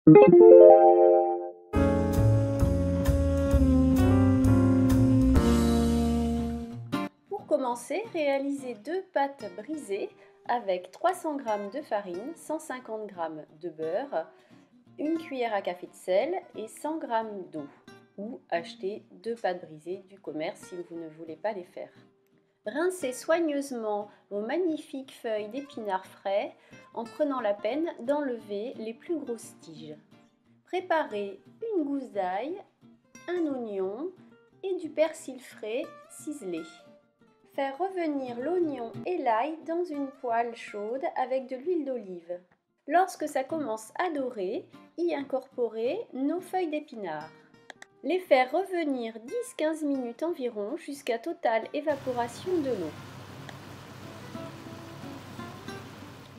Pour commencer, réalisez 2 pâtes brisées avec 300 g de farine, 150 g de beurre, 1 cuillère à café de sel et 100 g d'eau. Ou achetez 2 pâtes brisées du commerce si vous ne voulez pas les faire. Rincez soigneusement vos magnifiques feuilles d'épinards frais en prenant la peine d'enlever les plus grosses tiges. Préparez une gousse d'ail, un oignon et du persil frais ciselé. Faire revenir l'oignon et l'ail dans une poêle chaude avec de l'huile d'olive. Lorsque ça commence à dorer, y incorporer nos feuilles d'épinards. Les faire revenir 10-15 minutes environ jusqu'à totale évaporation de l'eau.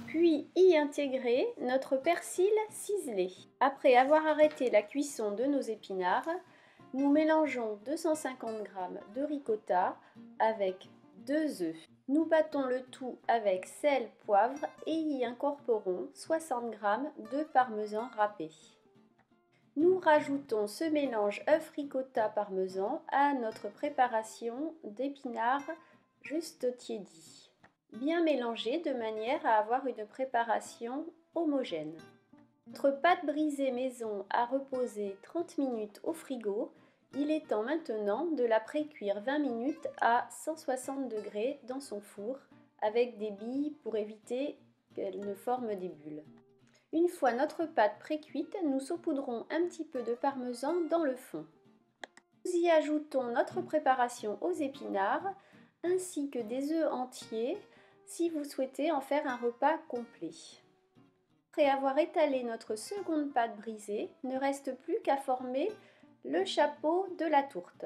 Puis y intégrer notre persil ciselé. Après avoir arrêté la cuisson de nos épinards, nous mélangeons 250 g de ricotta avec 2 œufs. Nous battons le tout avec sel, poivre et y incorporons 60 g de parmesan râpé. Nous rajoutons ce mélange œuf ricotta parmesan à notre préparation d'épinards juste tiédi. Bien mélanger de manière à avoir une préparation homogène. Notre pâte brisée maison a reposé 30 minutes au frigo. Il est temps maintenant de la pré-cuire 20 minutes à 160 degrés dans son four avec des billes pour éviter qu'elle ne forme des bulles. Une fois notre pâte pré-cuite, nous saupoudrons un petit peu de parmesan dans le fond. Nous y ajoutons notre préparation aux épinards ainsi que des œufs entiers si vous souhaitez en faire un repas complet. Après avoir étalé notre seconde pâte brisée, ne reste plus qu'à former le chapeau de la tourte.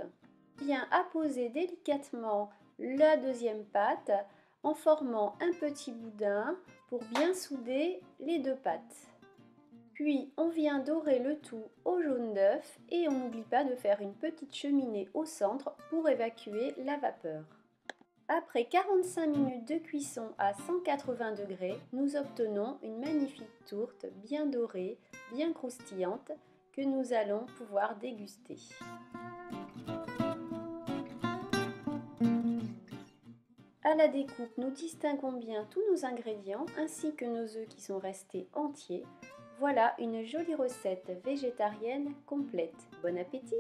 Bien apposer délicatement la deuxième pâte en formant un petit boudin pour bien souder les deux pâtes. Puis on vient dorer le tout au jaune d'œuf et on n'oublie pas de faire une petite cheminée au centre pour évacuer la vapeur. Après 45 minutes de cuisson à 180 degrés, nous obtenons une magnifique tourte bien dorée, bien croustillante que nous allons pouvoir déguster. À la découpe, nous distinguons bien tous nos ingrédients ainsi que nos œufs qui sont restés entiers. Voilà une jolie recette végétarienne complète. Bon appétit!